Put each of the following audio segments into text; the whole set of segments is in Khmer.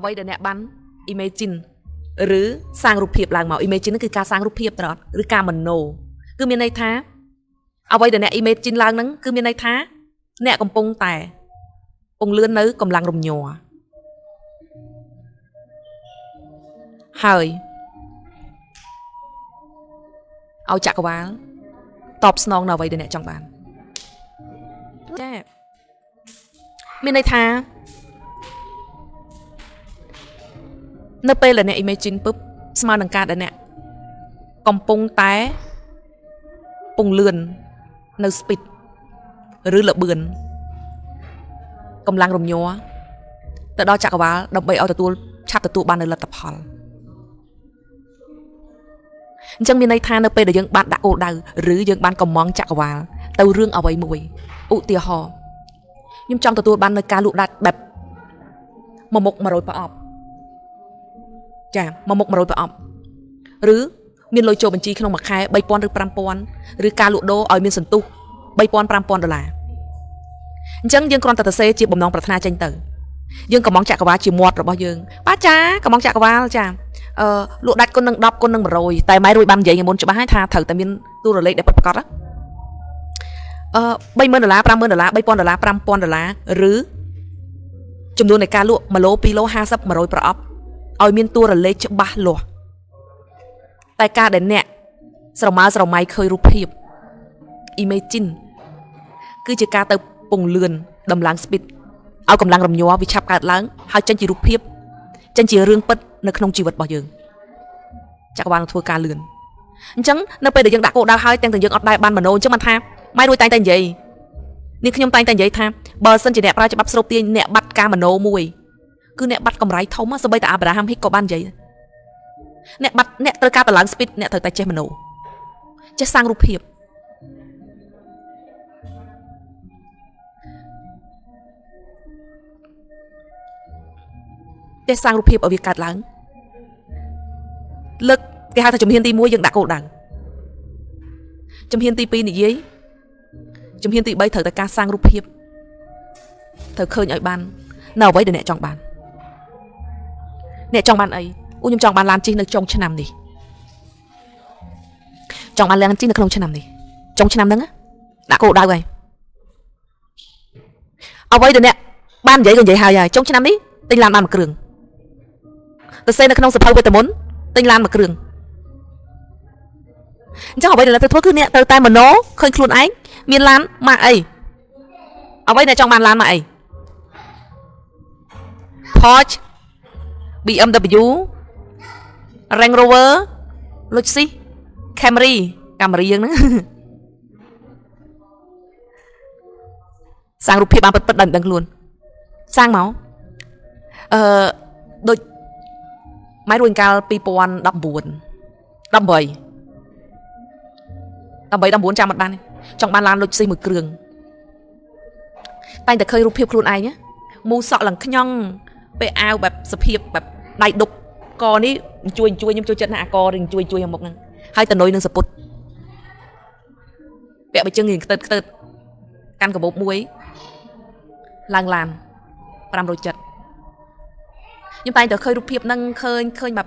អ្វីដែលអ្នកបាន imagine ឬសាងរូបភាពឡើងមក imagine គឺការសាងរូបភាពត្រង់ឬការមโนគឺមានន័យថាអ្វីដែលអ្នក imagine ឡើងហ្នឹងគឺមានន័យថាអ្នកកំពុងតែពង្លឿននៅកម្លាំងរំញ័រហើយឲ្យចក្រវាលតបស្នងនៅអ្វីដែលអ្នកចង់បានចាមានន័យថានៅពេលដែលអ្នក imagine ពឹបស្មើនឹងការដែលអ្នកកំពុងតែពង្លឿននៅ speed ឬលបឿនកម្លាំងរំញ័រទៅដល់ចក្រវាលដើម្បីឲ្យឆាប់ទទួលបាននៅលទ្ធផលអញ្ចឹងមានន័យថានៅពេលដែលយើងបានដាក់គោលដៅឬយើងបានកំងចក្រវាលទៅរឿងអ្វីមួយឧទាហរណ៍ខ្ញុំចង់ទទួលបាននៅការលក់ដាច់បែបមួយមុខ100ប្រអប់ចាមួយមុខ100ប្រអប់ឬមានលុយចូលបញ្ជីក្នុងមួយខែ $3,000 ឬ $5,000 ឬការលក់ដូរឲ្យមានសន្ទុះ$3,000 $5,000 អញ្ចឹងយើងគ្រាន់តែសរសេរជាបំណងប្រាថ្នាចេញទៅយើងកំងចក្រវាលជាមាត់របស់យើងបាទចាកំងចក្រវាលចាលក់ដាច់គុណនឹង10គុណនឹង100តែម៉ែរួយបាននិយាយមុនច្បាស់ហើយថាត្រូវតែមានទូរលេខដែលពិតប្រាកដ$30,000 $50,000 $3,000 $5,000 ឬចំនួននៃការលក់1 2 50 100ប្រអប់ឲ្យមានតួរលេខច្បាស់លាស់តែការដែលអ្នកស្រមើស្រមៃឃើញរូបភាព imagine គឺជាការទៅពង្លឿនដំឡើង speed ឲ្យកម្លាំងរំញ័រវាឆាប់កើតឡើងហើយចេញជារូបភាពចេញជារឿងពិតនៅក្នុងជីវិតរបស់យើងចក្រវាលនឹងធ្វើការលឿនអញ្ចឹងនៅពេលដែលយើងដាក់គោលដៅហើយទាំងយើងអត់ដែរបានមโนអញ្ចឹងបានថាម៉ែរួយតែងតែនិយាយនេះខ្ញុំតែងតែនិយាយថាបើសិនជាអ្នកប្រើច្បាប់ស្រូបទាញអ្នកបាត់ការមโนមួយគឺអ្នកបាត់កម្រៃធំសូម្បីតែអាប់រ៉ាហាំហ៊ីកក៏បាននិយាយអ្នកត្រូវការតម្លើង speed អ្នកត្រូវតែចេះមโนចេះសាងរូបភាពចេះសាងរូបភាពឲ្យវាកើតឡើងលើកគេហៅថាជំហានទី1យើងដាក់គោលដៅជំហានទី2និយាយជំហានទី3ត្រូវតែការសាងរូបភាពត្រូវឃើញឲ្យបាននៅអ្វីដែលអ្នកចង់បានអ្នកចង់បានអីខ្ញុំចង់បានឡានជិះនៅចុងឆ្នាំនេះចង់បានឡានជិះនៅក្នុងឆ្នាំនេះចុងឆ្នាំហ្នឹងដាក់គោលដៅហើយអ្វីដែលអ្នកបាននិយាយក៏និយាយហើយចុងឆ្នាំនេះទិញឡានបានមួយគ្រឿងទៅសេនៅក្នុងសភៅវេទមន្តទិញឡានមួយគ្រឿងអញ្ចឹងអ្វីដែលអ្នកត្រូវធ្វើគឺអ្នកត្រូវតែមโนឃើញខ្លួនឯងមានឡានម៉ាកអីអ្វីអ្នកចង់បានឡានម៉ាកអី Porsche BMW Range Rover Lexus Camry យើងហ្នឹងសាងរូបភាពបានពិតៗដល់ដឹងខ្លួនសាងមកដូចម៉ែរួយកាល2019 18ចាំអត់បានចង់បានឡានលុចស៊ីមួយគ្រឿងតែងតែឃើញរូបភាពខ្លួនឯងមូសក់ឡើងខ្ញងពេលអាវបែបសភាពបែបដៃដុកកនេះជួយខ្ញុំចូលចិត្តណាស់អាកនឹងជួយមុខហ្នឹងហើយតនុយនឹងសពុតពាក់បិជឹងរៀងខ្ទើតកាន់កាបូបមួយឡើងឡាន570ខ្ញុំតែងតែឃើញរូបភាពហ្នឹងឃើញបែ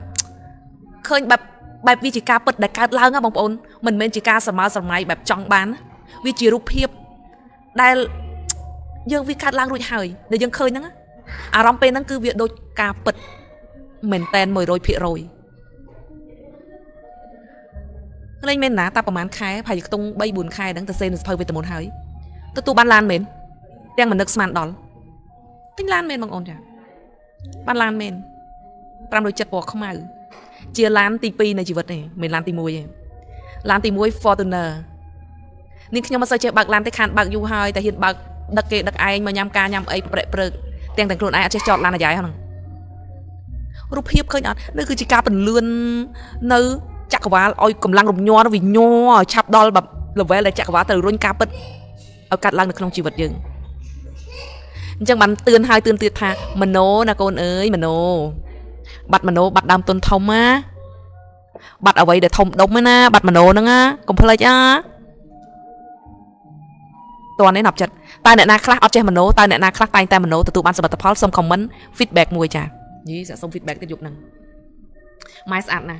បវាជាការពិតដែលកើតឡើងបងប្អូនមិនមែនជាការសម័យបែបចង់បានវាជារូបភាពដែលយើងវាកើតឡើងរួចហើយដែលយើងឃើញហ្នឹងអារម្មណ៍ពេលហ្នឹងគឺវាដូចការពិតមែនតែន 100% លេងមែនណាតាប្រហែលខែប្រហែលខ្ទង់ 3-4 ខែហ្នឹងទៅសេនៅសភៅវេទមន្តហើយទទួលបានឡានមែនទាំងមិននឹកស្មានដល់ទិញឡានមែនបងអូនចាបានឡានមែន570ពណ៌ខ្មៅជាឡានទី2នៃជីវិតនេះមិនឡានទី1ទេឡានទី1 Fortuner នេះខ្ញុំមិនសូវចេះបើកឡានទេខានបើកយូរហើយតែហ៊ានបើកដឹកគេដឹកឯងមកញ៉ាំការញ៉ាំអីប្រែកព្រឹកទាំងខ្លួនឯងអត់ចេះចតឡានអាយ៉ៃហ្នឹងរូបភាពឃើញអត់នេះគឺជាការពន្លឿននៅចក្រវាលឲ្យកម្លាំងរំញ័រវាញ័រឲ្យឆាប់ដល់แบบ level ដែលចក្រវាលទៅរុញការពិតឲ្យកាត់ឡើងនៅក្នុងជីវិតយើងអញ្ចឹងបានទឿនហើយទឿនទៀតថាមโนណាកូនអើយមโนបាត់មโนបាត់ដើមទុនធំណាបាត់អ្វីដែលធំដុំណាបាត់មโนហ្នឹងណាកុំភ្លេចតើនេះណាប់ចិត្តតែអ្នកណាខ្លះអត់ចេះមโนតែអ្នកណាខ្លះតែងតែមโนទទួលបានសមិទ្ធផលសូម comment feedback មួយចា Nhí sẽ xong feedback tiếp dục nè mai sạch nè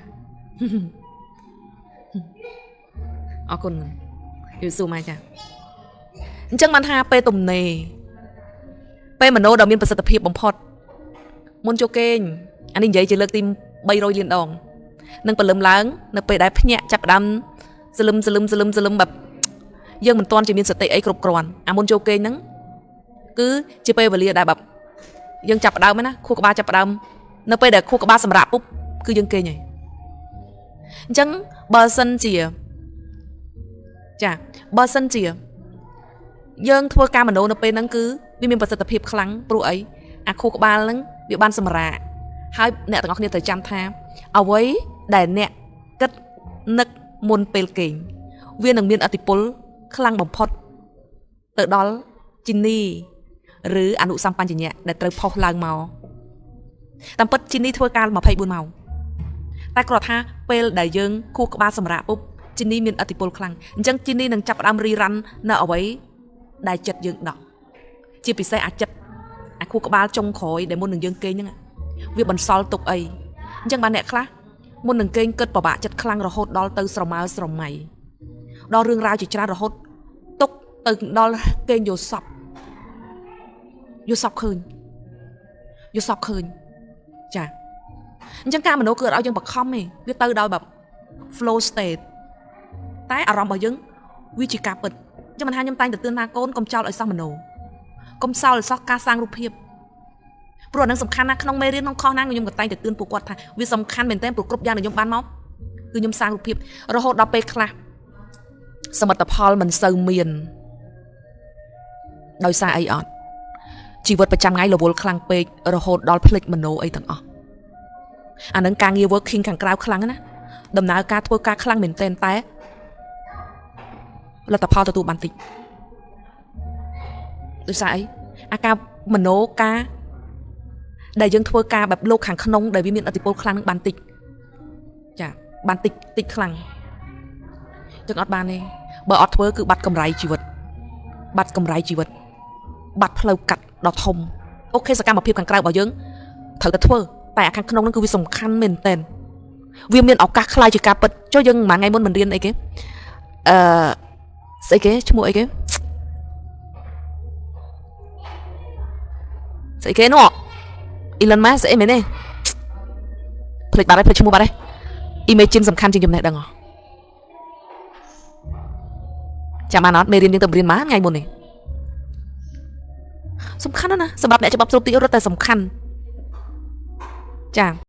ở con yêu xu mai chả chẳng bạn ha pe tùm nề pe mà nô đầu miên bật tập hiệp bóng phọt môn cho kênh anh ấy chỉ lực tim bay rồi liền đòn nâng bật lấm láng nâng pe đáy nhẹ chặt đâm sờ lum bập dân mình toàn chỉ miên sợi ấy cột cồn môn cho kênh nắng cứ chỉ pe và lia đại bập dân chặt đâm á khu của ba chặt đâm nâng pe để khu của ba sầm rạpปุ๊บ cứ dân kênh này chẳng bờ sân chìa chả bờ sân chìa dân thua ca mà nô nó pe nắng cứ vì mình bật tập hiệp kháng pro ấy khu của ba lắm bị ban sầm rạ hai nè tao ngọc như thời trăm tham ở với để nè cất nực môn pel kình viên đằng miên atipol kháng bầm phật tự đó Chini หรืออนุสัมปันญะដែលត្រូវផុសឡើងមកតាមពិត Chini ធ្វើការ24ម៉ោងតែគ្រាន់ថាពេលដែលយើងខួរក្បាលសម្រាប់ពុប Chini មានឥទ្ធិពលខ្លាំងអញ្ចឹង Chini នឹងចាប់ផ្ដើមរីរ៉ាន់នៅអ្វីដែលចិត្តយើងដកជាពិសេសអាចិត្តអាខួរក្បាលចុងក្រោយដែលមុននឹងយើងគេងហ្នឹងវាបន្សល់ទុកអីអញ្ចឹងបានអ្នកខ្លះមុននឹងគេងគិតពិបាកចិត្តខ្លាំងរហូតដល់ទៅស្រមើស្រមៃដល់រឿងរ៉ាវជាច្រើនរហូតទុកទៅដល់គេងយកសពឃើញចាអញ្ចឹងការមនោគិតឲ្យយើងបខំទេវាទៅដោយแบบ flow state តែអារម្មណ៍របស់យើងវាជាការពិតចាំមិនថាខ្ញុំតែងតែទឿនថាកូនកុំចោលឲ្យសោះមនោកុំសោលឲ្យសោះការសាងរូបភាពព្រោះអានឹងសំខាន់ណាស់ក្នុងមេរៀនក្នុងខុសណាខ្ញុំក៏តែងតែទឿនពួកគាត់ថាវាសំខាន់មែនទែនព្រោះគ្រប់យ៉ាងដែលខ្ញុំបានមកគឺខ្ញុំសាងរូបភាពរហូតដល់ពេលខ្លះសមិទ្ធផលមិនសូវមានដោយសារអីអត់ជីវិតប្រចាំថ្ងៃរវល់ខ្លាំងពេករហូតដល់ភ្លេចមโนអីទាំងអស់អានឹងការងារ working ខាងក្រៅខ្លាំងណាដំណើរការធ្វើការខ្លាំងមែនទែនតែលទ្ធផលទទួលបានតិចដោយសារអីអាការមโนការដែលយើងធ្វើការបែបលោកខាងក្នុងដែលវាមានឥទ្ធិពលខ្លាំងនឹងបានតិចចាបានតិចខ្លាំងចឹងអត់បានទេបើអត់ធ្វើគឺបាត់កម្រៃជីវិតបាត់ផ្លូវកាត់ដ៏ធំអូខេសកម្មភាពខាងក្រៅរបស់យើងត្រូវតែធ្វើតែខាងក្នុងហ្នឹងគឺវាសំខាន់មែនតើវាមានឱកាសខ្លាយជាការពិតចុះយើងមួយថ្ងៃមុនមិនរៀនអីគេស្អីគេឈ្មោះអីគេស្អីគេនោះ Elon Musk ស្អីមែនទេភ្លេចបាត់ហើយភ្លេចឈ្មោះបាត់ហើយ imagine សំខាន់ជាងចំណេះដឹងហ៎ចាំបានអត់មេរៀនយើងទៅរៀនមកថ្ងៃមុននេះសំខាន់ណាស់សម្រាប់អ្នកច្បាប់ស្រុកទីរត់តែសំខាន់ចា